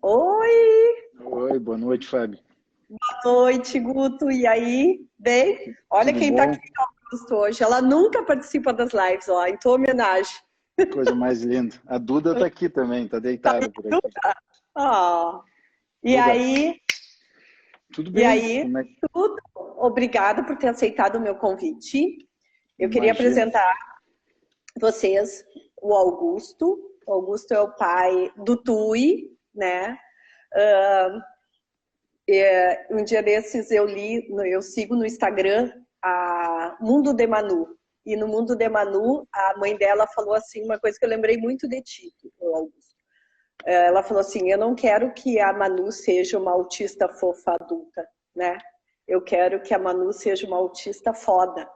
Oi, Oi, boa noite, Fábio. boa noite, Guto. E aí? Bem? Olha Tudo quem tá bom? aqui Augusto, hoje. Ela nunca participa das lives, ó, em tua homenagem. Que coisa mais linda. A Duda tá aqui também, tá deitada por aqui. Ó. E Duda, aí? tudo E bem? aí? Como é que Tudo. Obrigada por ter aceitado o meu convite. Eu queria imagina? apresentar vocês o Augusto. O Augusto é o pai do Tui, né? Um dia desses eu sigo no Instagram a Mundo de Manu. E no Mundo de Manu, a mãe dela falou assim, uma coisa que eu lembrei muito de ti, Augusto. Ela falou assim, eu não quero que a Manu seja uma autista fofa adulta, né? Eu quero que a Manu seja uma autista foda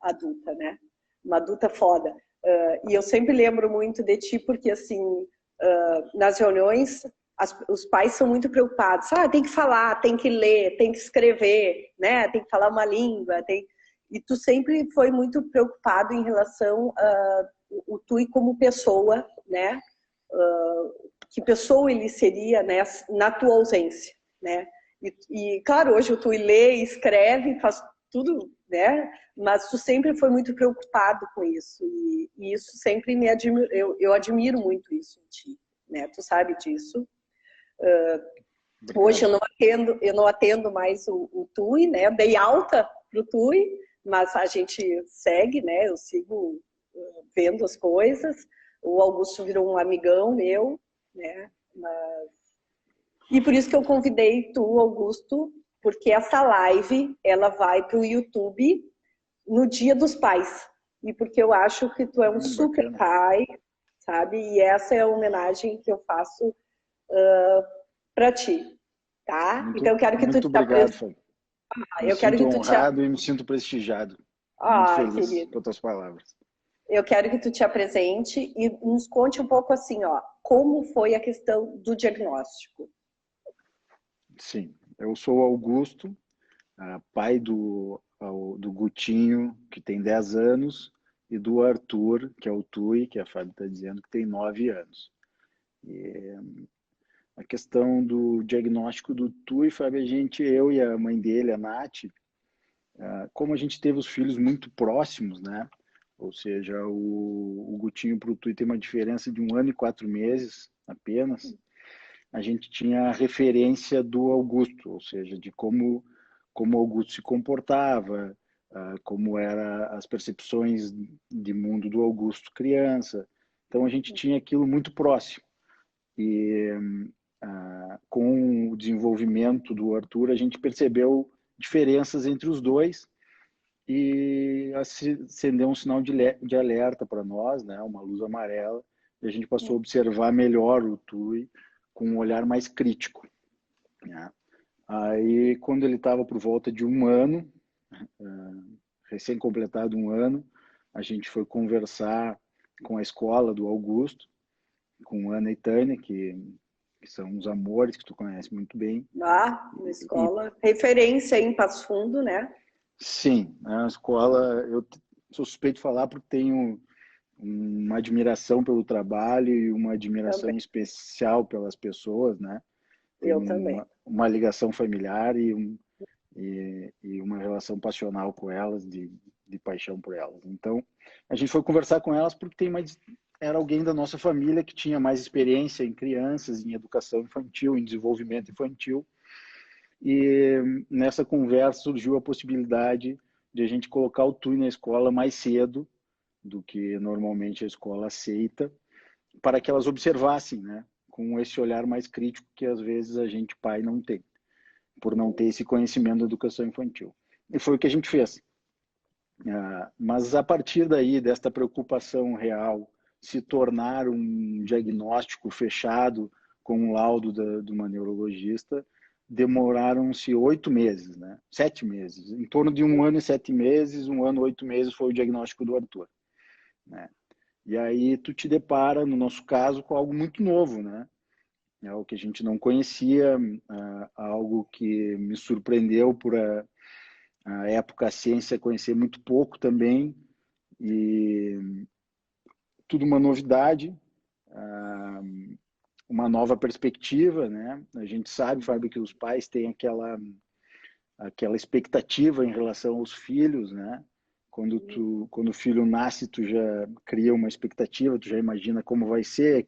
adulta, né? Uma adulta foda. E eu sempre lembro muito de ti, porque assim, nas reuniões, os pais são muito preocupados. Ah, tem que falar, tem que ler, tem que escrever, né? Tem que falar uma língua. E tu sempre foi muito preocupado em relação a o Tui como pessoa, né? Que pessoa ele seria, né, na tua ausência, né? Claro, hoje o Tui lê, escreve, faz tudo, né? Mas tu sempre foi muito preocupado com isso e isso sempre me admiro, eu admiro muito isso em ti, né? Tu sabe disso. Hoje Obrigado. eu não atendo mais o TUI, né? Eu dei alta pro TUI, mas a gente segue, né? Eu sigo vendo as coisas. O Augusto virou um amigão meu, né? E por isso que eu convidei tu, Augusto, porque essa live ela vai para o YouTube no Dia dos Pais. E porque eu acho que tu é um super Bacana. pai, sabe? E essa é a homenagem que eu faço para ti, tá? Então eu quero que tu Muito te abrigado, apresente. Fábio. Me Eu quero sinto que tu te. honrado e me sinto prestigiado. Muito Ah, feliz querido. com as tuas palavras. Eu quero que tu te apresente e nos conte um pouco assim, ó, como foi a questão do diagnóstico. Sim, eu sou o Augusto, pai do Gutinho, que tem 10 anos, e do Arthur, que é o Tui, que a Fábio está dizendo, que tem 9 anos. E a questão do diagnóstico do TUI, Fábio, eu e a mãe dele, a Nath, como a gente teve os filhos muito próximos, né? Ou seja, o Gutinho para o TUI tem uma diferença de 1 ano e 4 meses apenas. A gente tinha a referência do Augusto, ou seja, de como o Augusto se comportava, como eram as percepções de mundo do Augusto criança. Então a gente tinha aquilo muito próximo. E com o desenvolvimento do Arthur, a gente percebeu diferenças entre os dois e acendeu um sinal de alerta para nós, né, uma luz amarela, e a gente passou a observar melhor o Tui com um olhar mais crítico. Né? Aí, quando ele estava por volta de 1 ano, recém-completado 1 ano, a gente foi conversar com a escola do Augusto, com Ana e Tânia, que são uns amores que tu conhece muito bem. Lá na E escola, referência em Passo Fundo, né? sim, a escola, eu sou suspeito de falar porque tenho uma admiração pelo trabalho e uma Também, admiração especial pelas pessoas, né? Tenho eu também. uma ligação familiar e uma relação passional com elas, de paixão por elas. Então, a gente foi conversar com elas porque era alguém da nossa família que tinha mais experiência em crianças, em educação infantil, em desenvolvimento infantil. E nessa conversa surgiu a possibilidade de a gente colocar o TUI na escola mais cedo do que normalmente a escola aceita, para que elas observassem, né, com esse olhar mais crítico que às vezes a gente pai não tem, por não ter esse conhecimento da educação infantil. E foi o que a gente fez. Mas a partir daí, desta preocupação real, se tornar um diagnóstico fechado com um laudo de uma neurologista, demoraram-se 8 meses, né? 7 meses. Em torno de 1 ano e 7 meses, 1 ano e 8 meses foi o diagnóstico do Arthur. Né? E aí tu te depara, no nosso caso, com algo muito novo, né? É algo que a gente não conhecia, algo que me surpreendeu por a época a ciência conhecer muito pouco também, e tudo uma novidade. uma nova perspectiva, né? A gente sabe, Fábio, que os pais têm aquela expectativa em relação aos filhos, né? Quando o filho nasce, tu já cria uma expectativa, tu já imagina como vai ser,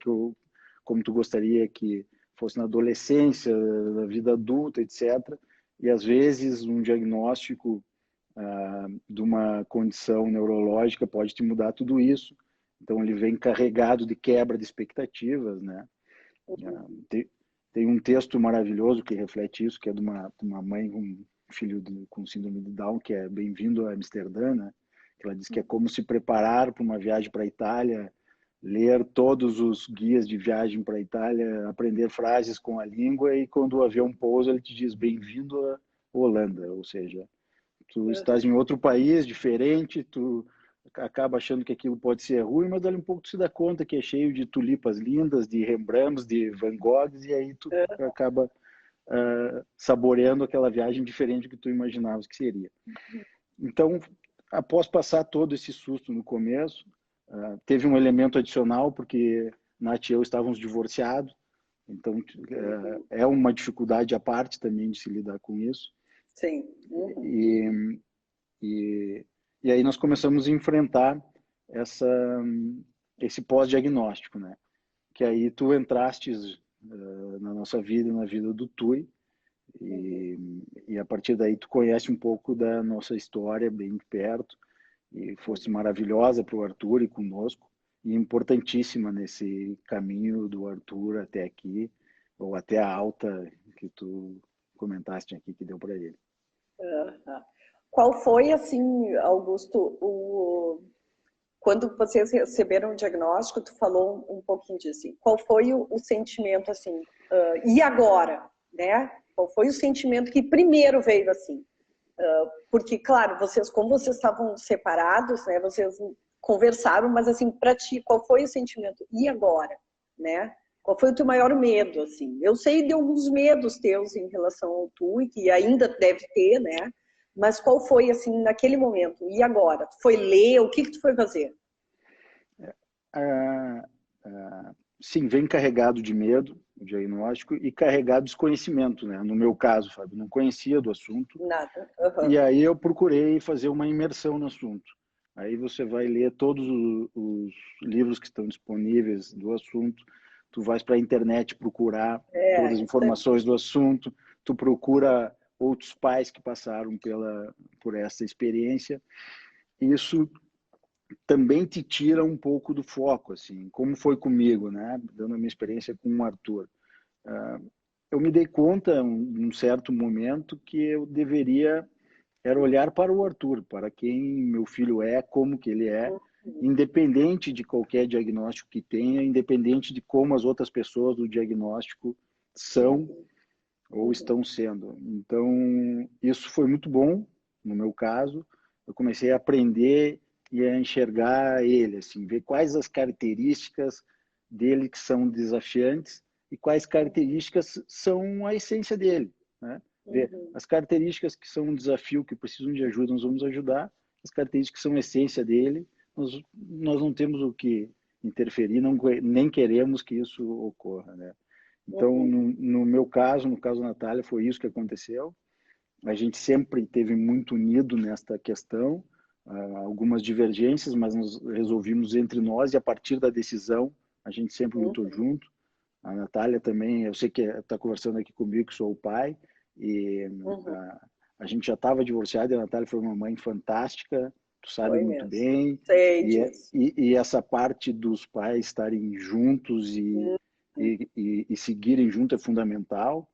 como tu gostaria que fosse na adolescência, na vida adulta, etc. E às vezes um diagnóstico de uma condição neurológica pode te mudar tudo isso. Então ele vem carregado de quebra de expectativas, né? Tem um texto maravilhoso que reflete isso, que é de uma mãe com um filho com síndrome de Down, que é Bem-vindo a Amsterdã, né? Que ela diz que é como se preparar para uma viagem para a Itália, ler todos os guias de viagem para a Itália, aprender frases com a língua, e quando o avião pousa, ele te diz bem-vindo à Holanda, ou seja, tu estás em outro país diferente, tu acaba achando que aquilo pode ser ruim, mas dali um pouco tu se dá conta que é cheio de tulipas lindas, de Rembrandts, de Van Goghs, e aí tu acaba saboreando aquela viagem diferente do que tu imaginavas que seria. Então, após passar todo esse susto no começo, teve um elemento adicional, porque Nath e eu estávamos divorciados, então é uma dificuldade à parte também de se lidar com isso. Sim. E aí nós começamos a enfrentar esse pós-diagnóstico, né? Que aí tu entraste na nossa vida, na vida do Tui, e a partir daí tu conhece um pouco da nossa história bem de perto, e fosse maravilhosa para o Arthur e conosco, e importantíssima nesse caminho do Arthur até aqui, ou até a alta que tu comentaste aqui que deu para ele. Qual foi, assim, Augusto, quando vocês receberam o diagnóstico, tu falou um pouquinho disso, assim, qual foi o sentimento, assim, e agora, né? Qual foi o sentimento que primeiro veio, assim? Porque, claro, como vocês estavam separados, né? Vocês conversaram, mas, assim, para ti, qual foi o sentimento? E agora, né? Qual foi o teu maior medo, assim? Eu sei de alguns medos teus em relação ao TUI, que ainda deve ter, né? Mas qual foi, assim, naquele momento? E agora? Tu foi ler? O que tu foi fazer? Sim, vem carregado de medo, o diagnóstico, e carregado de desconhecimento, né? No meu caso, Fábio, não conhecia do assunto. Nada. E aí eu procurei fazer uma imersão no assunto. Aí você vai ler todos os livros que estão disponíveis do assunto, tu vais para a internet procurar todas as informações do assunto, tu procura outros pais que passaram por essa experiência. Isso também te tira um pouco do foco, assim, como foi comigo, né? Dando a minha experiência com o Arthur. Eu me dei conta, num certo momento, que eu deveria era olhar para o Arthur, para quem meu filho é, como que ele é, independente de qualquer diagnóstico que tenha, independente de como as outras pessoas do diagnóstico são ou estão sendo. Então, isso foi muito bom, no meu caso. Eu comecei a aprender e a enxergar ele, assim, ver quais as características dele que são desafiantes e quais características são a essência dele, né? Ver as características que são um desafio, que precisam de ajuda, nós vamos ajudar. As características que são a essência dele, nós não temos o que interferir, nem queremos que isso ocorra, né? Então, no meu caso, no caso da Natália, foi isso que aconteceu. A gente sempre esteve muito unido nesta questão, algumas divergências, mas nós resolvimos entre nós, e a partir da decisão, a gente sempre lutou junto. A Natália também, eu sei que está conversando aqui comigo, que sou o pai, e a gente já estava divorciado, e a Natália foi uma mãe fantástica, tu sabe muito bem. Sei disso. E essa parte dos pais estarem juntos e seguirem junto é fundamental.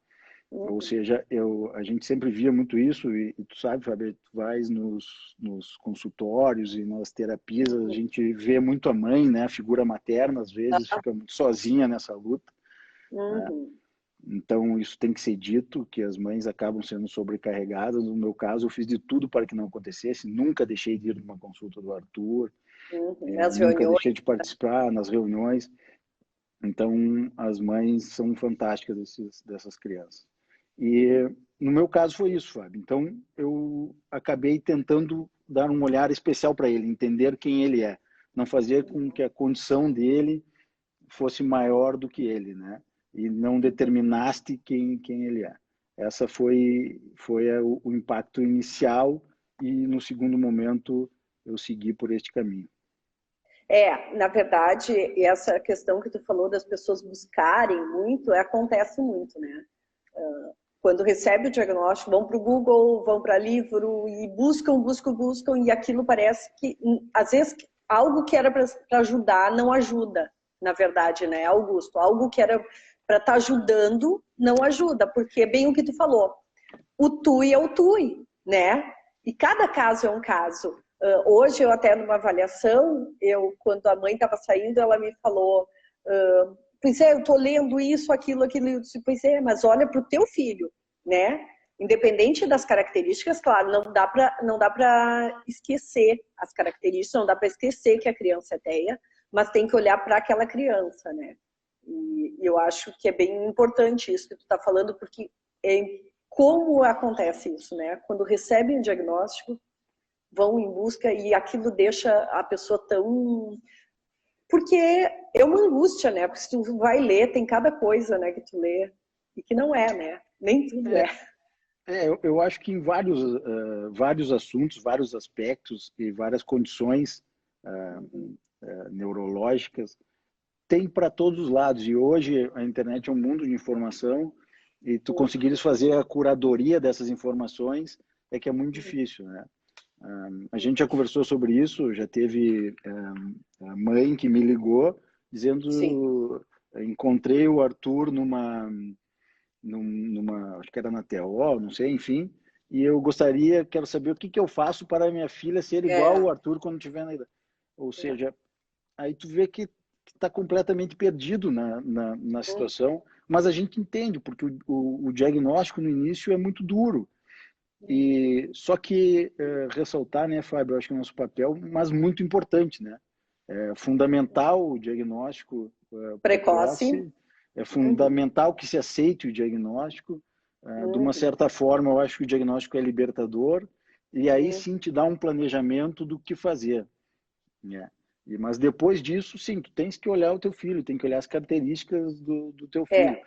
Ou seja, a gente sempre via muito isso, e tu sabe, Fábio, tu vais nos consultórios e nas terapias, a gente vê muito a mãe, né, a figura materna, às vezes fica muito sozinha nessa luta. Né? Então, isso tem que ser dito, que as mães acabam sendo sobrecarregadas. No meu caso, eu fiz de tudo para que não acontecesse, nunca deixei de ir numa consulta do Arthur, nunca deixei de participar nas reuniões. Então, as mães são fantásticas dessas crianças. E no meu caso foi isso, Fábio. Então, eu acabei tentando dar um olhar especial para ele, entender quem ele é, não fazer com que a condição dele fosse maior do que ele, né? e não determinaste quem ele é. Essa foi o impacto inicial e no segundo momento eu segui por este caminho. Na verdade, essa questão que tu falou das pessoas buscarem muito, acontece muito, né? Quando recebe o diagnóstico, vão para o Google, vão para livro e buscam, e aquilo parece que, às vezes, algo que era para ajudar não ajuda, na verdade, né, Augusto? Algo que era para estar ajudando não ajuda, porque é bem o que tu falou. O TUI é o TUI, né? E cada caso é um caso. Hoje, eu até numa avaliação, quando a mãe estava saindo, ela me falou... pois é, eu estou lendo isso, aquilo, eu disse, pois é, mas olha para o teu filho, né? Independente das características, claro, não dá para esquecer as características, não dá para esquecer que a criança é TEA, mas tem que olhar para aquela criança, né? E eu acho que é bem importante isso que tu está falando, porque como acontece isso, né? Quando recebem o diagnóstico, vão em busca e aquilo deixa a pessoa tão... Porque é uma angústia, né? Porque se tu vai ler, tem cada coisa, né, que tu lê e que não é, né? Nem tudo é. Eu acho que em vários assuntos, vários aspectos e várias condições neurológicas, tem para todos os lados. E hoje a internet é um mundo de informação e tu conseguires fazer a curadoria dessas informações que é muito difícil, né? A gente já conversou sobre isso, já teve a mãe que me ligou dizendo: Sim. Encontrei o Arthur numa acho que era na TO, não sei, enfim, e eu quero saber o que eu faço para minha filha ser igual ao Arthur quando tiver na idade. Ou seja, aí tu vê que está completamente perdido na situação, mas a gente entende, porque o diagnóstico no início é muito duro. E só que ressaltar, né, Fábio, eu acho que é o nosso papel, mas muito importante, né? É fundamental o diagnóstico precoce, é fundamental que se aceite o diagnóstico. De uma certa forma, eu acho que o diagnóstico é libertador, e aí sim te dá um planejamento do que fazer, né? Mas depois disso, sim, tu tens que olhar o teu filho, tem que olhar as características do teu filho.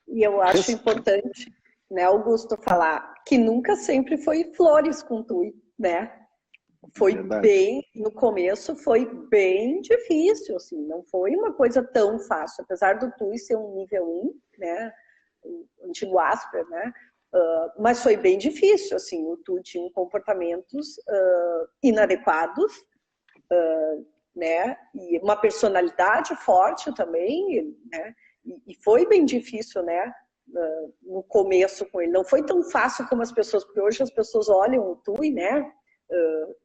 E eu acho importante, né, Augusto, falar que nunca sempre foi flores com TUI, né? Foi bem, no começo foi bem difícil, assim, não foi uma coisa tão fácil, apesar do TUI ser um nível 1, né, o antigo Asper, né, mas foi bem difícil, assim, o TUI tinha comportamentos inadequados, né, e uma personalidade forte também, né, e foi bem difícil, né, no começo com ele, não foi tão fácil como as pessoas, porque hoje as pessoas olham o TUI, né,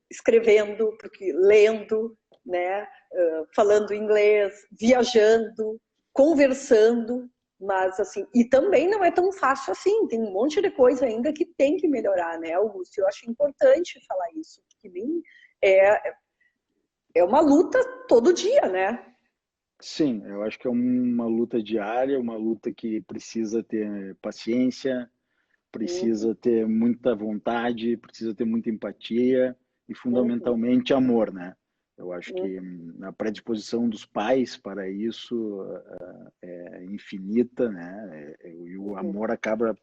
escrevendo, porque lendo, né, falando inglês, viajando, conversando, mas assim, e também não é tão fácil assim, tem um monte de coisa ainda que tem que melhorar, né, Augusto? Eu acho importante falar isso, porque nem é uma luta todo dia, né? Sim, eu acho que é uma luta diária, uma luta que precisa ter paciência, precisa ter muita vontade, precisa ter muita empatia e fundamentalmente amor, né? Eu acho que a predisposição dos pais para isso é infinita, né? E o amor acaba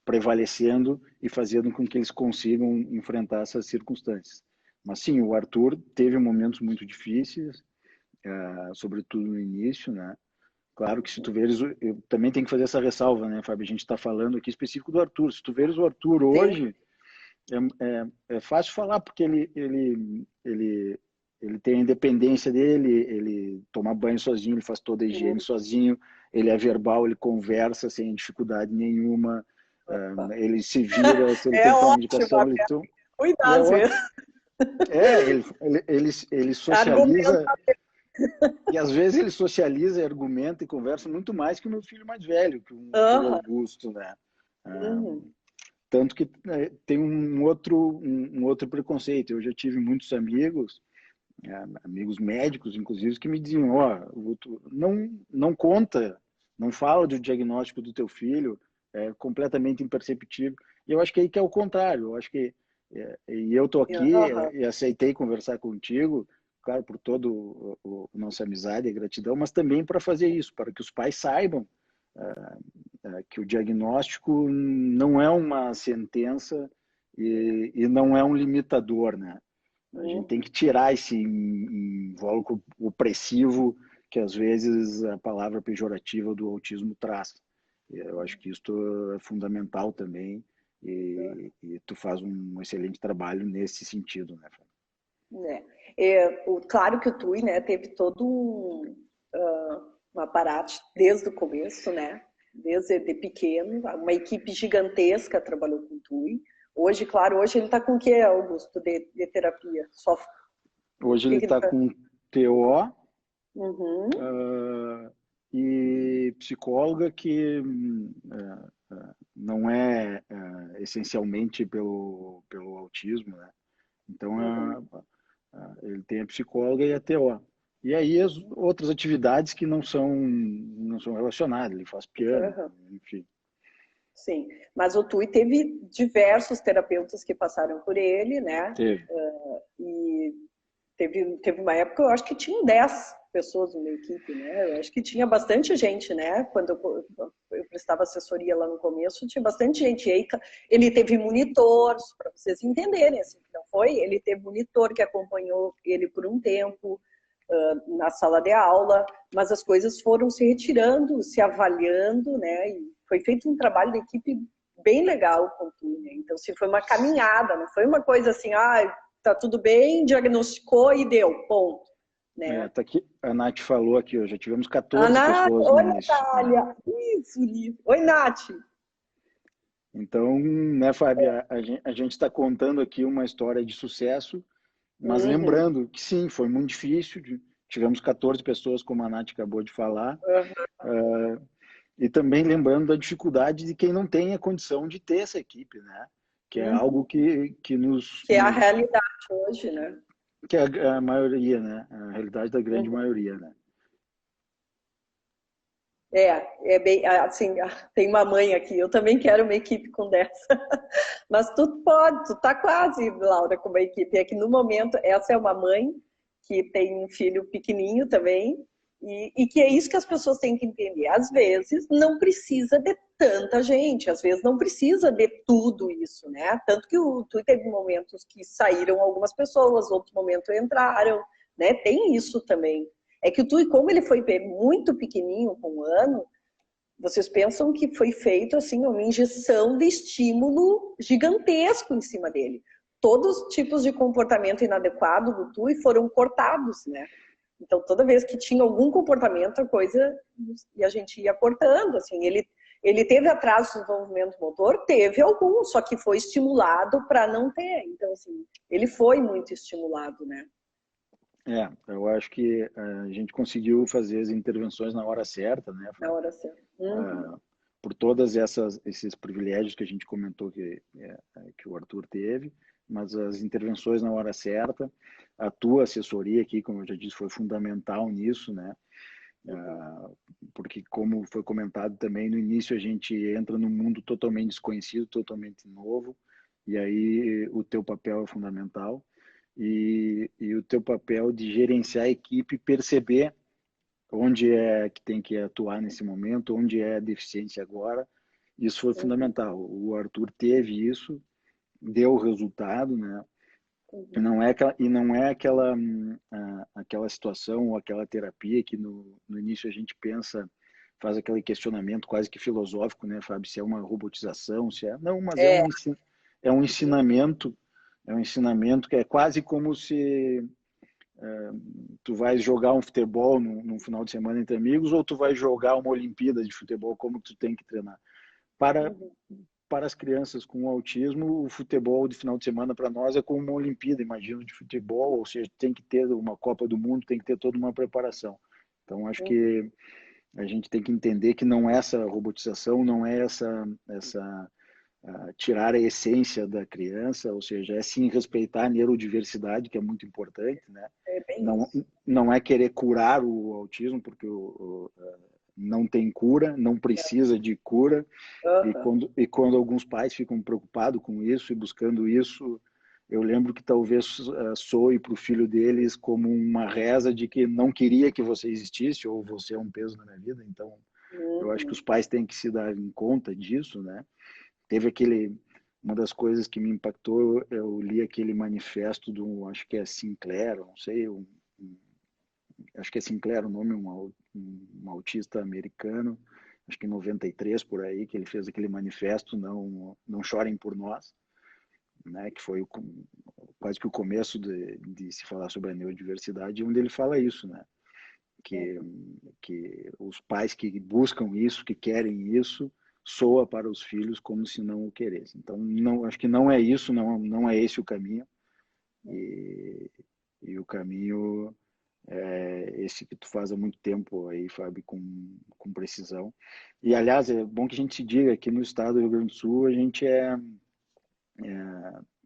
prevalecendo e fazendo com que eles consigam enfrentar essas circunstâncias. Mas sim, o Arthur teve momentos muito difíceis, sobretudo no início, né? Claro que se tu veres, eu também tenho que fazer essa ressalva, né, Fábio? A gente está falando aqui específico do Arthur. Se tu veres o Arthur hoje, é fácil falar, porque ele tem a independência dele, ele toma banho sozinho, ele faz toda a higiene sozinho, ele é verbal, ele conversa sem dificuldade nenhuma, ele se vira, se ele tem que tomar medicação, ele toma... Cuidado, ele socializa... E às vezes ele socializa, argumenta e conversa muito mais que o meu filho mais velho, que o Augusto, né? Tanto que tem um outro preconceito. Eu já tive muitos amigos, amigos médicos, inclusive, que me diziam: não conta, não fala do diagnóstico do teu filho, é completamente imperceptível. E eu acho que aí que é o contrário. Eu acho que e eu tô aqui e aceitei conversar contigo, claro, por todo a nossa amizade e gratidão, mas também para fazer isso, para que os pais saibam que o diagnóstico não é uma sentença e não é um limitador, né? A gente tem que tirar esse invólucro opressivo que às vezes a palavra pejorativa do autismo traz. Eu acho que isso é fundamental também e tu faz um excelente trabalho nesse sentido, né, Fábio? Claro que o TUI, né, teve todo um aparato desde o começo, né? Desde de pequeno, uma equipe gigantesca trabalhou com o TUI. Hoje, claro, hoje ele está com o que, Augusto, de terapia? Só... Hoje ele está com TO Uhum. E psicóloga que não é essencialmente pelo autismo, né? Então, ele tem a psicóloga e a TO. E aí as outras atividades que não são relacionadas, ele faz piano, enfim. Sim, mas o TUI teve diversos terapeutas que passaram por ele, né? Teve. E teve uma época, eu acho que tinha 10 pessoas na equipe, né? Eu acho que tinha bastante gente, né? Quando eu prestava assessoria lá no começo, tinha bastante gente. E aí, ele teve monitor, para vocês entenderem, assim, não foi? Ele teve monitor que acompanhou ele por um tempo na sala de aula, mas as coisas foram se retirando, se avaliando, né? E foi feito um trabalho de equipe bem legal com o TUI, né? Então, assim, foi uma caminhada, não foi uma coisa assim, tá tudo bem, diagnosticou e deu, ponto. Né? Tá aqui, a Nath falou aqui, já tivemos 14 Nath, pessoas oi, no início. Natália. Isso, Lívia. Oi, Nath. Então, né, Fábio, a gente está contando aqui uma história de sucesso, mas lembrando que sim, foi muito difícil, tivemos 14 pessoas, como a Nath acabou de falar, e também lembrando da dificuldade de quem não tem a condição de ter essa equipe, né? Que é algo que nos... Que é a realidade hoje, né? Que é a maioria, né? A realidade da grande maioria, né? É bem, assim, tem uma mãe aqui, eu também quero uma equipe com dessa. Mas tu tá quase, Laura, com uma equipe. É que no momento, essa é uma mãe que tem um filho pequenininho também, e que é isso que as pessoas têm que entender. Às vezes, não precisa de tanta gente, às vezes não precisa de tudo isso, né? Tanto que o Twitter teve momentos que saíram algumas pessoas, outro momento entraram, né? Tem isso também. É que o Tui, como ele foi muito pequenininho, com um ano, vocês pensam que foi feito assim uma injeção de estímulo gigantesco em cima dele. Todos os tipos de comportamento inadequado do Tui foram cortados, né? Então, toda vez que tinha algum comportamento, a coisa, e a gente ia cortando, assim, ele teve atraso no desenvolvimento motor? Teve algum, só que foi estimulado para não ter. Então, assim, ele foi muito estimulado, né? Eu acho que a gente conseguiu fazer as intervenções na hora certa, né? Na hora certa. Por todas esses privilégios que a gente comentou que o Arthur teve, mas as intervenções na hora certa, a tua assessoria aqui, como eu já disse, foi fundamental nisso, né? Porque, como foi comentado também, no início a gente entra num mundo totalmente desconhecido, totalmente novo, e aí o teu papel é fundamental. E o teu papel de gerenciar a equipe, perceber onde é que tem que atuar nesse momento, onde é a deficiência agora, isso foi fundamental. O Arthur teve isso, deu o resultado, né? E não é aquela situação ou aquela terapia que no início a gente pensa, faz aquele questionamento quase que filosófico, né, Fábio, se é uma robotização, se é... Não, mas é um ensinamento, que é quase como se tu vais jogar um futebol num final de semana entre amigos ou tu vais jogar uma Olimpíada de futebol, como tu tem que treinar. Para as crianças com autismo, o futebol de final de semana para nós é como uma Olimpíada, imagino, de futebol, ou seja, tem que ter uma Copa do Mundo, tem que ter toda uma preparação. Então, acho que a gente tem que entender que não é essa robotização, não é essa tirar a essência da criança, ou seja, é sim respeitar a neurodiversidade, que é muito importante, né? Não é querer curar o autismo, porque não tem cura, não precisa de cura, e quando alguns pais ficam preocupados com isso e buscando isso, eu lembro que talvez soe para o filho deles como uma reza de que não queria que você existisse, ou você é um peso na minha vida, então Eu acho que os pais têm que se dar em conta disso, né? Teve uma das coisas que me impactou, eu li aquele manifesto acho que é Sinclair, não sei, acho que é Sinclair o nome, um autista americano, acho que em 93 por aí, que ele fez aquele manifesto, não chorem por nós, né, que foi quase que o começo de se falar sobre a neurodiversidade, onde ele fala isso, né, que os pais que buscam isso, que querem isso, soa para os filhos como se não o queressem. Então, acho que não é isso, não é esse o caminho, e o caminho é esse que tu faz há muito tempo aí, Fábio, com precisão. E, aliás, é bom que a gente se diga, aqui no estado do Rio Grande do Sul, a gente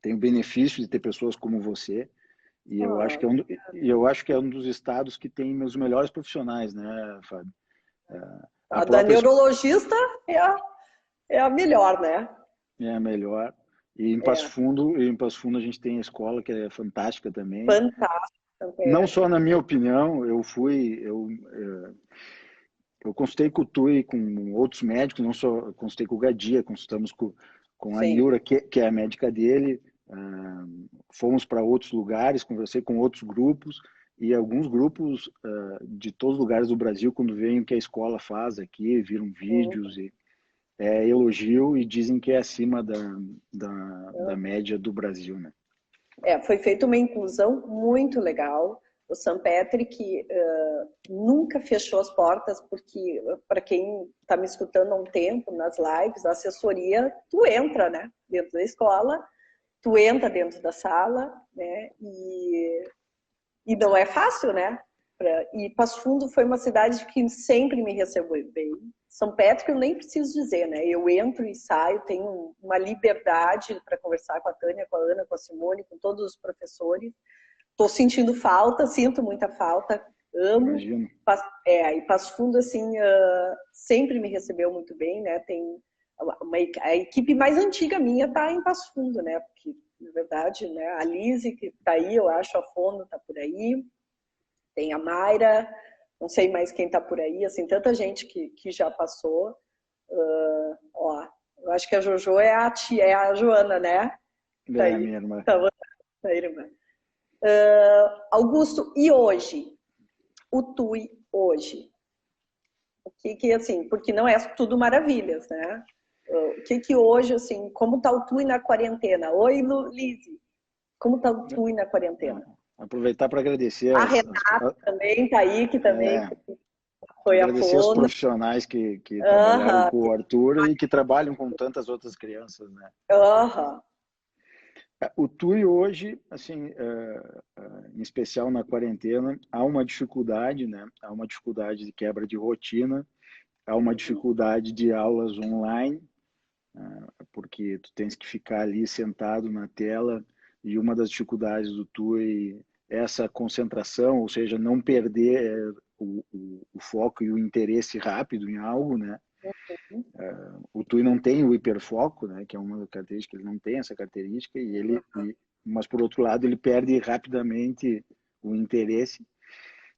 tem o benefício de ter pessoas como você, e eu acho que é um dos estados que tem os melhores profissionais, né, Fábio? A da neurologista é a melhor, né? É a melhor. E em Passo Fundo, a gente tem a escola que é fantástica também. Fantástica. Não só na minha opinião, eu consultei com o Tui e com outros médicos, não só consultei com o Gadia, consultamos com a Nilra, que é a médica dele, fomos para outros lugares, conversei com outros grupos, e alguns grupos de todos os lugares do Brasil, quando veem o que a escola faz aqui, viram vídeos e elogio e dizem que é acima da média do Brasil, né? Foi feita uma inclusão muito legal. O St. Patrick nunca fechou as portas, porque, para quem está me escutando há um tempo, nas lives, a assessoria, tu entra, né, dentro da escola, tu entra dentro da sala, né, e não é fácil, né? E Passo Fundo foi uma cidade que sempre me recebeu bem. São Patrick eu nem preciso dizer, né? Eu entro e saio, tenho uma liberdade para conversar com a Tânia, com a Ana, com a Simone, com todos os professores. Estou sentindo falta, sinto muita falta, amo. Imagino. E Passo Fundo, assim, sempre me recebeu muito bem, né? Tem a equipe mais antiga minha está em Passo Fundo, né? Porque, na verdade, né, a Lise, que está aí, eu acho, a Fono está por aí, tem a Mayra, não sei mais quem está por aí, assim, tanta gente que já passou. Eu acho que a Jojo é a tia, é a Joana, né? Tá aí, minha irmã. tá aí, irmã. Augusto, e hoje? O Tui hoje? O que assim, porque não é tudo maravilhas, né? O que hoje, assim, como tá o Tui na quarentena? Oi, Lise, como tá o Tui na quarentena? Aproveitar para agradecer. A Renata também tá aí, que também foi a agradecer aos fono. profissionais que trabalharam com o Arthur e que trabalham com tantas outras crianças, né? O TUI hoje, assim, em especial na quarentena, há uma dificuldade, né? Há uma dificuldade de quebra de rotina, há uma dificuldade de aulas online, porque tu tens que ficar ali sentado na tela, e uma das dificuldades do TUI é essa concentração, ou seja, não perder o foco e o interesse rápido em algo, né? O TUI não tem o hiperfoco, né? Que é uma característica, ele não tem essa característica, mas por outro lado ele perde rapidamente o interesse.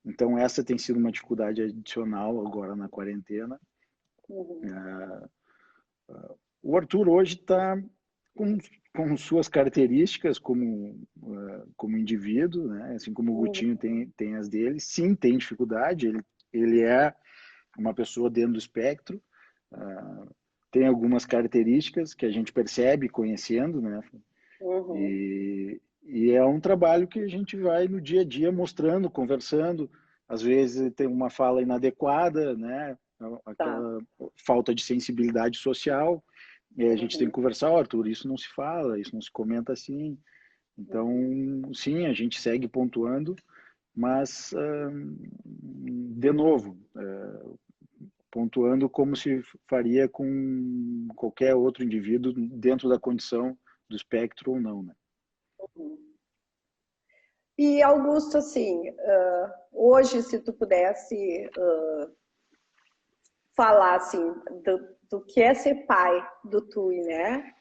Então essa tem sido uma dificuldade adicional agora na quarentena. O Arthur hoje está com suas características como indivíduo, né? Assim como o Gutinho tem as dele. Sim, tem dificuldade. Ele é uma pessoa dentro do espectro. Tem algumas características que a gente percebe conhecendo, né? E é um trabalho que a gente vai no dia a dia mostrando, conversando. Às vezes tem uma fala inadequada, né? Aquela falta de sensibilidade social. E a gente tem que conversar, Arthur, isso não se fala, isso não se comenta assim. Então, sim, a gente segue pontuando, mas, de novo, pontuando como se faria com qualquer outro indivíduo dentro da condição do espectro ou não, né? E, Augusto, assim, hoje, se tu pudesse falar, assim, do que é ser pai do Tui, né?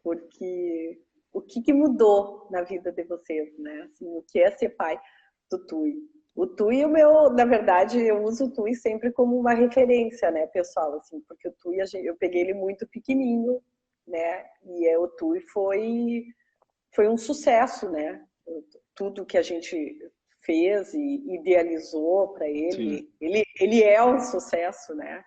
Porque o que mudou na vida de vocês, né? Assim, o que é ser pai do Tui? O Tui, na verdade, eu uso o Tui sempre como uma referência, né, pessoal, assim, porque o Tui, eu peguei ele muito pequenininho, né, e o Tui foi um sucesso, né, tudo que a gente fez e idealizou para Sim, ele é um sucesso, né,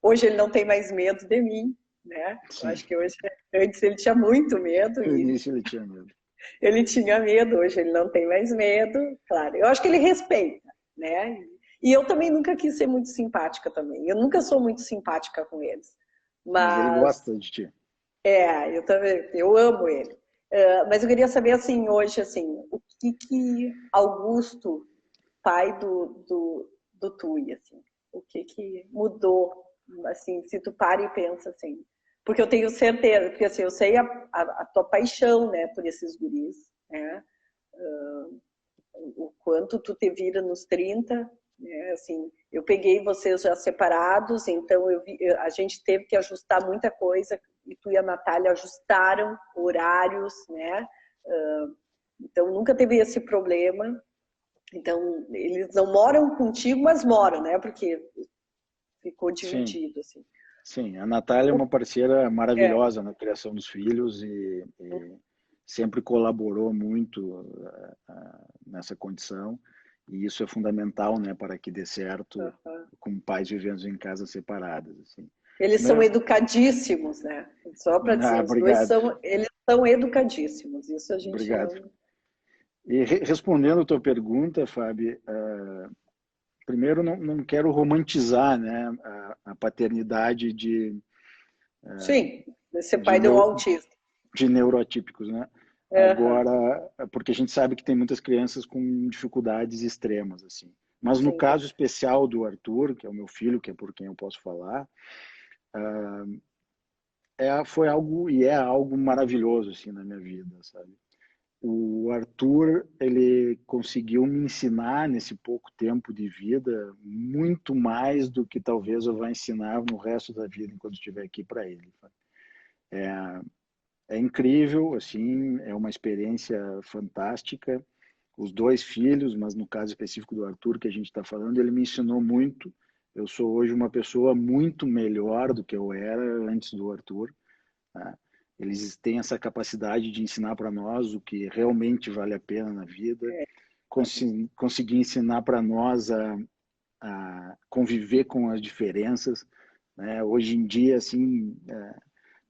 hoje ele não tem mais medo de mim, né, eu sim. acho que antes ele tinha muito medo No e início ele tinha medo. ele tinha medo, hoje ele não tem mais medo, claro. Eu acho que ele respeita, né? E eu também nunca quis ser muito simpática também. Eu nunca sou muito simpática com eles. Mas ele Mas, gosta de ti. eu também, eu amo ele. Mas eu queria saber, assim, hoje, assim, o que Augusto, pai do Tui, assim, o que mudou, assim, se tu para e pensa, assim, porque eu tenho certeza, porque assim, eu sei a tua paixão, né, por esses guris, né, o quanto tu te vira nos 30, né, assim, eu peguei vocês já separados, então a gente teve que ajustar muita coisa, e tu e a Natália ajustaram horários, né, então nunca teve esse problema, então eles não moram contigo, mas moram, né, porque ficou Sim, dividido, assim. sim. A Natália é uma parceira É, maravilhosa na criação dos filhos e sempre colaborou muito nessa condição. E isso é fundamental, né, para que dê certo uhum. com pais vivendo em casas separadas, assim. Eles são Primeiro, educadíssimos, né? Só para dizer, os dois obrigado, eles são educadíssimos. Isso a gente obrigado. não. E respondendo a tua pergunta, Fábio, primeiro não quero romantizar, né, a paternidade Sim, ser de, pai de um neu, autista. de neuroatípicos, né? Uhum. Agora, porque a gente sabe que tem muitas crianças com dificuldades extremas, assim. Mas no Sim. caso especial do Arthur, que é o meu filho, que é por quem eu posso falar, foi algo e é algo maravilhoso assim na minha vida, sabe? O Arthur, ele conseguiu me ensinar nesse pouco tempo de vida muito mais do que talvez eu vá ensinar no resto da vida enquanto estiver aqui para ele. É incrível, assim, é uma experiência fantástica. Os dois filhos, mas no caso específico do Arthur que a gente está falando, ele me ensinou muito. Eu sou hoje uma pessoa muito melhor do que eu era antes do Arthur. Tá? Eles têm essa capacidade de ensinar para nós o que realmente vale a pena na vida, conseguir ensinar para nós a conviver com as diferenças. Né? Hoje em dia, assim,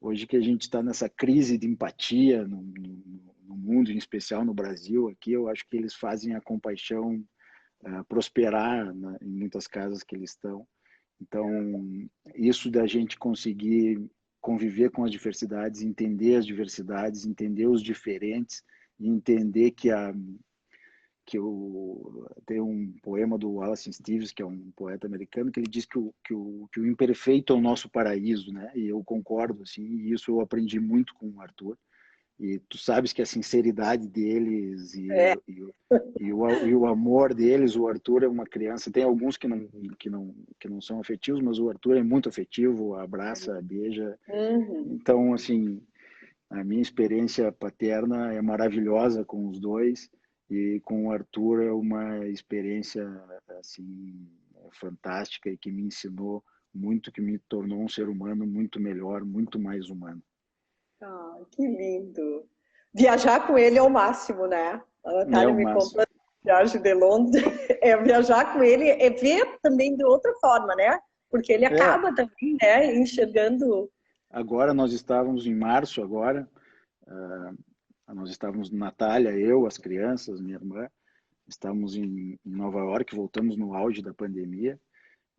hoje que a gente está nessa crise de empatia no mundo, em especial no Brasil, aqui, eu acho que eles fazem a compaixão prosperar em muitas casas que eles estão. Então, isso da gente conseguir conviver com as diversidades, entender os diferentes e entender tem um poema do Wallace Stevens, que é um poeta americano, que ele diz que o imperfeito é o nosso paraíso, né? E eu concordo, assim, e isso eu aprendi muito com o Arthur. E tu sabes que a sinceridade deles É. e o amor deles, o Arthur é uma criança, tem alguns que não são afetivos, mas o Arthur é muito afetivo, abraça, beija. Uhum. Então, assim, a minha experiência paterna é maravilhosa com os dois e com o Arthur é uma experiência assim fantástica e que me ensinou muito, que me tornou um ser humano muito melhor, muito mais humano. Ah, que lindo. Viajar com ele é o máximo, né? A É Natália o me máximo. contou a viagem de Londres. É viajar com ele, é ver também de outra forma, né? Porque ele É, acaba também, né, enxergando. agora nós estávamos em março agora, nós estávamos Natália, eu, as crianças, minha irmã, estávamos em Nova York, voltamos no auge da pandemia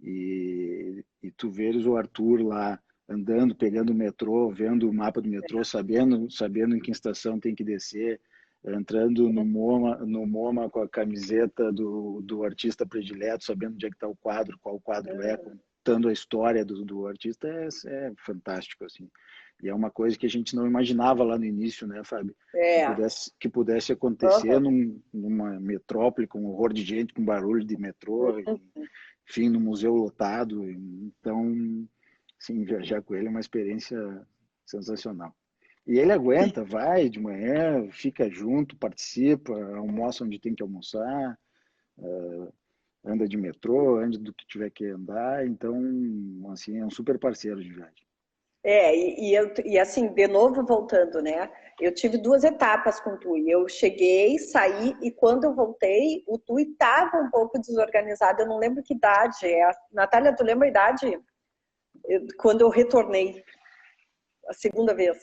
e tu veres o Arthur lá andando, pegando o metrô, vendo o mapa do metrô, sabendo em que estação tem que descer, entrando no MoMA com a camiseta do artista predileto, sabendo onde é que está o quadro, qual quadro é, contando a história do artista, é fantástico, assim. E é uma coisa que a gente não imaginava lá no início, né, Fábio? Que É. pudesse acontecer Uhum. numa metrópole com um horror de gente, com barulho de metrô, enfim, no museu lotado. Então, sim, viajar com ele é uma experiência sensacional. E ele aguenta, vai de manhã, fica junto, participa, almoça onde tem que almoçar. anda de metrô, anda do que tiver que andar, então, assim, é um super parceiro de viagem. E assim, de novo voltando, né? Eu tive 2 etapas com o TUI. Eu cheguei, saí, e quando eu voltei, o TUI estava um pouco desorganizado. Eu não lembro que idade é. Natália, tu lembra a idade? Quando eu retornei a segunda vez.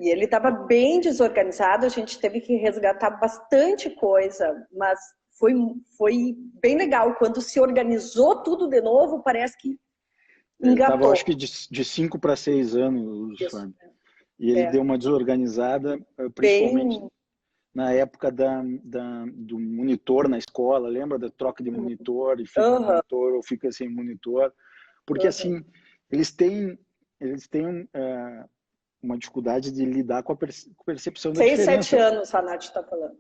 E ele estava bem desorganizado, a gente teve que resgatar bastante coisa, mas foi bem legal. Quando se organizou tudo de novo, parece que Ele estava, engatou. acho que, de 5 para 6 anos, Isso. Fábio. E ele deu uma desorganizada, principalmente Bem... na época do monitor na escola. Lembra da troca de monitor e fica Uhum, monitor ou fica sem monitor? Porque, uhum. assim, eles têm uma dificuldade de lidar com a percepção da 6, 7 diferença. anos, a Nath está falando.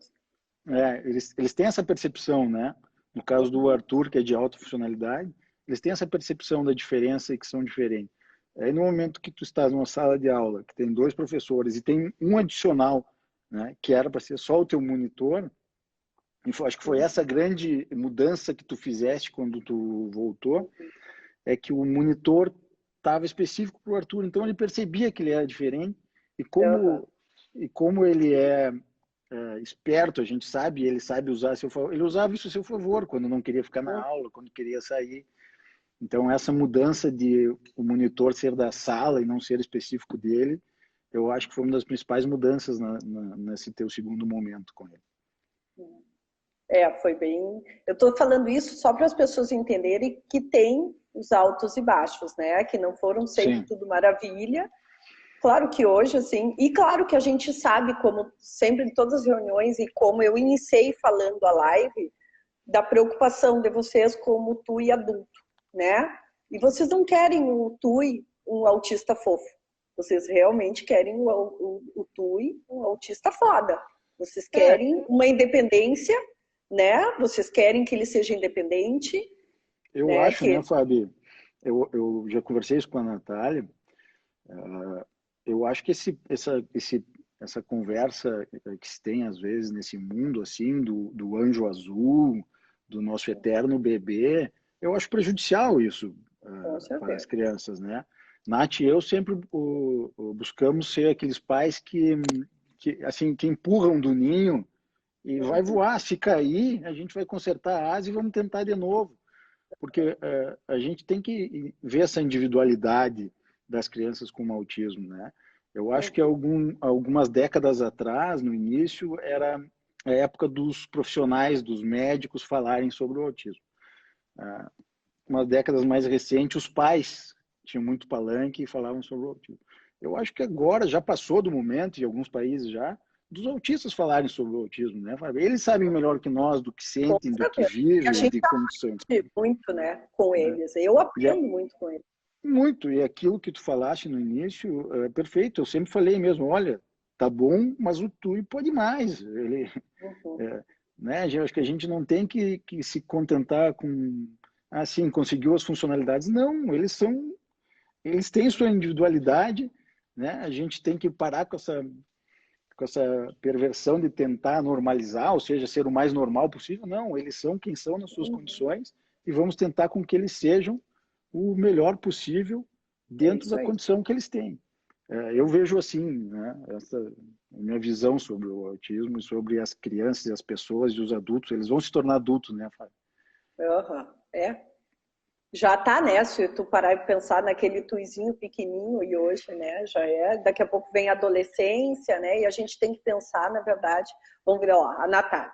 Eles têm essa percepção, né? No caso do Arthur, que é de alta funcionalidade, eles têm essa percepção da diferença e que são diferentes. Aí no momento que tu estás numa sala de aula, que tem 2 professores e tem um adicional, né, que era para ser só o teu monitor, e acho que foi essa grande mudança que tu fizeste quando tu voltou, é que o monitor estava específico para o Arthur, então ele percebia que ele era diferente, e Uhum. como ele é esperto, a gente sabe, ele sabe usar a seu favor. Ele usava isso a seu favor, quando não queria ficar na aula, quando queria sair. Então, essa mudança de o monitor ser da sala e não ser específico dele, eu acho que foi uma das principais mudanças nesse teu segundo momento com ele. Foi bem... Eu estou falando isso só para as pessoas entenderem que tem os altos e baixos, né? Que não foram sempre Sim. tudo maravilha. Claro que hoje, assim, e claro que a gente sabe, como sempre em todas as reuniões, e como eu iniciei falando a live, da preocupação de vocês como TUI adulto, né? E vocês não querem o TUI um autista fofo. Vocês realmente querem o TUI um autista foda. Vocês querem uma independência, né? Vocês querem que ele seja independente, Eu né? acho, né, Fábio? Eu já conversei isso com a Natália. Eu acho que essa conversa que se tem às vezes nesse mundo assim do anjo azul, do nosso eterno bebê, eu acho prejudicial isso Com para as certeza. crianças, né? Nath e eu sempre buscamos ser aqueles pais que empurram do ninho e vai voar. Se cair, a gente vai consertar a asa e vamos tentar de novo, porque a gente tem que ver essa individualidade das crianças com autismo, né? Eu acho que algumas décadas atrás, no início, era a época dos profissionais, dos médicos falarem sobre o autismo. Umas décadas mais recentes, os pais tinham muito palanque e falavam sobre o autismo. Eu acho que agora já passou do momento, em alguns países já, dos autistas falarem sobre o autismo, né? Eles sabem melhor que nós do que Com sentem, do que certeza. E a vivem, gente de como são. aprende muito, né, com Né? eles. Eu E é aprendo muito com eles. muito, e aquilo que tu falaste no início é perfeito. Eu sempre falei mesmo, olha, tá bom, mas o Tui pode mais. Ele, Uhum. é, né? Eu acho que a gente não tem que se contentar com, assim, conseguiu as funcionalidades. Não, eles têm sua individualidade, né? A gente tem que parar com essa perversão de tentar normalizar, ou seja, ser o mais normal possível. Não, eles são quem são nas suas condições e vamos tentar com que eles sejam o melhor possível É dentro isso da aí. condição que eles têm. Eu vejo assim, né, essa minha visão sobre o autismo e sobre as crianças e as pessoas e os adultos. Eles vão se tornar adultos, né, Fábio? Uhum. Já tá, né? Se tu parar e pensar naquele tuizinho pequenininho e hoje, né? Já é. Daqui a pouco vem a adolescência, né? E a gente tem que pensar, na verdade. Vamos ver, ó, a Natália.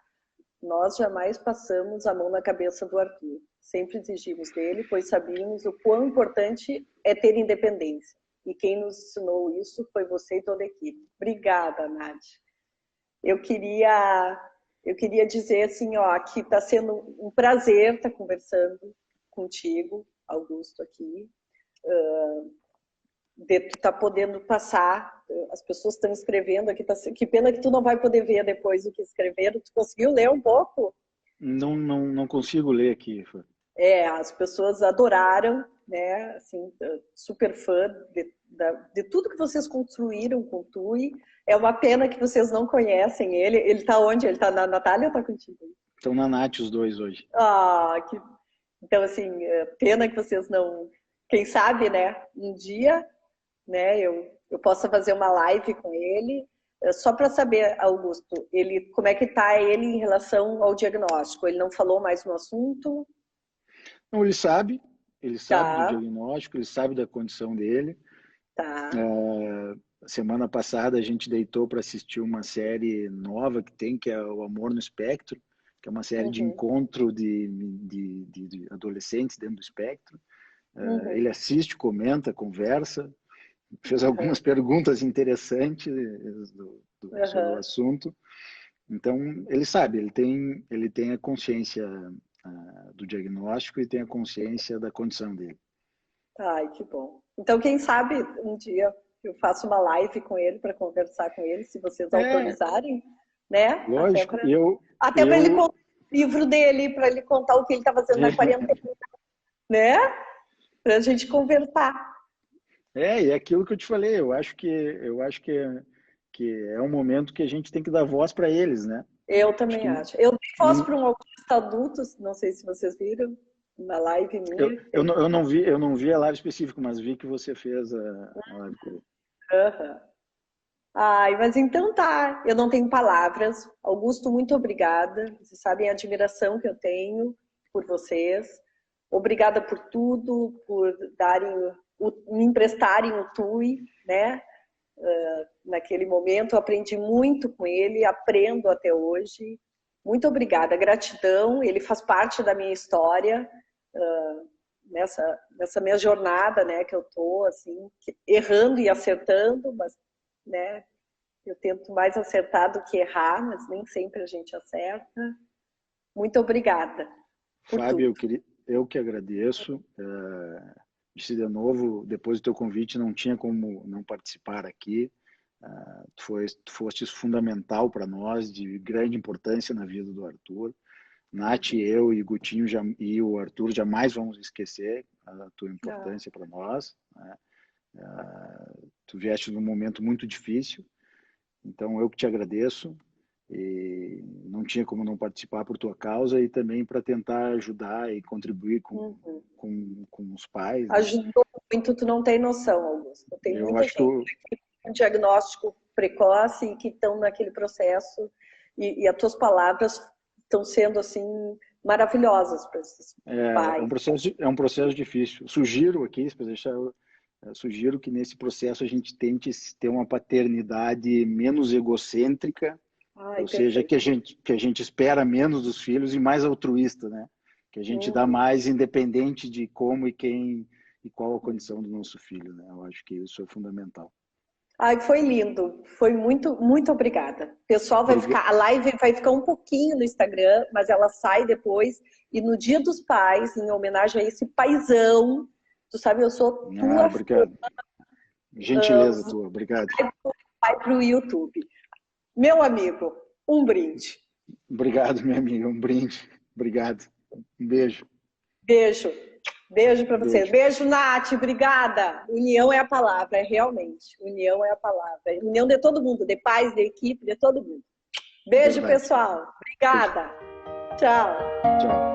Nós jamais passamos a mão na cabeça do Arthur. Sempre exigimos dele, pois sabíamos o quão importante é ter independência. E quem nos ensinou isso foi você e toda a equipe. Obrigada, Nath. Eu queria dizer assim, ó, que está sendo um prazer estar conversando contigo, Augusto, aqui, de tu estar podendo passar, as pessoas estão escrevendo aqui, que pena que tu não vai poder ver depois o que escreveram, tu conseguiu ler um pouco? Não, não, não consigo ler aqui, Fábio. As pessoas adoraram, né, assim, super fã de tudo que vocês construíram com o Tui. É uma pena que vocês não conhecem ele. Ele está onde? Ele está na Natália ou está contigo? Estão na Nath os dois hoje. Então, assim, pena que vocês não... Quem sabe, né? Um dia, né, eu possa fazer uma live com ele. Só para saber, Augusto, como é que está ele em relação ao diagnóstico? Ele não falou mais no assunto? Não, ele sabe do Tá, diagnóstico, ele sabe da condição dele. tá. Semana passada a gente deitou para assistir uma série nova que tem, que é o Amor no Espectro, que é uma série de encontro de adolescentes dentro do espectro. Ele assiste, comenta, conversa, fez algumas perguntas interessantes sobre o assunto. Então, ele sabe, ele tem a consciência do diagnóstico e tem a consciência da condição dele. Ai, que bom. Então, quem sabe um dia eu faço uma live com ele para conversar com ele, se vocês autorizarem, né? Lógico. Até para ele contar o livro dele, para ele contar o que ele está fazendo na quarentena, né? Para a gente conversar. E é aquilo que eu te falei. Eu acho que é um momento que a gente tem que dar voz para eles, né? Eu também acho. Eu dei voz para alguns adultos, não sei se vocês viram, na live minha. Eu não vi a live específica, mas vi que você fez a live com ele. Ai, mas então tá. Eu não tenho palavras. Augusto, muito obrigada. Vocês sabem a admiração que eu tenho por vocês. Obrigada por tudo, por me emprestarem o TUI, né? Naquele momento, eu aprendi muito com ele, aprendo até hoje. Muito obrigada, gratidão. Ele faz parte da minha história, nessa minha jornada, né? Que eu tô assim, errando e acertando, mas, né? Eu tento mais acertar do que errar, mas nem sempre a gente acerta. Muito obrigada. Fábio, eu que agradeço. Disse de novo, depois do teu convite, não tinha como não participar aqui. Tu foste fundamental para nós, de grande importância na vida do Arthur. Nath, eu e Gutinho e o Arthur jamais vamos esquecer a tua importância para nós. Né? Tu vieste num momento muito difícil, então eu que te agradeço. E não tinha como não participar por tua causa e também para tentar ajudar e contribuir com os pais. Né? Ajudou muito, tu não tem noção, Augusto. Tem muita gente com diagnóstico precoce e que estão naquele processo e as tuas palavras estão sendo assim maravilhosas para esses pais. É um processo difícil. Sugiro que nesse processo a gente tente ter uma paternidade menos egocêntrica. Ou seja, que a gente espera menos dos filhos e mais altruísta, né? Que a gente dá mais independente de como e quem e qual a condição do nosso filho, né? Eu acho que isso é fundamental. Ai, foi lindo. Foi muito, muito obrigada. O pessoal a live vai ficar um pouquinho no Instagram, mas ela sai depois. E no Dia dos Pais, em homenagem a esse paizão, tu sabe, eu sou tua obrigado. Gentileza tua, obrigado. Vai pro YouTube. Meu amigo, um brinde. Obrigado, minha amiga, um brinde. Obrigado. Um beijo. Beijo. Beijo para você. Beijo, Nath. Obrigada. União é a palavra, realmente. União é a palavra. União de todo mundo, de pais, de equipe, de todo mundo. Beijo, pessoal. Obrigada. Tchau. Tchau.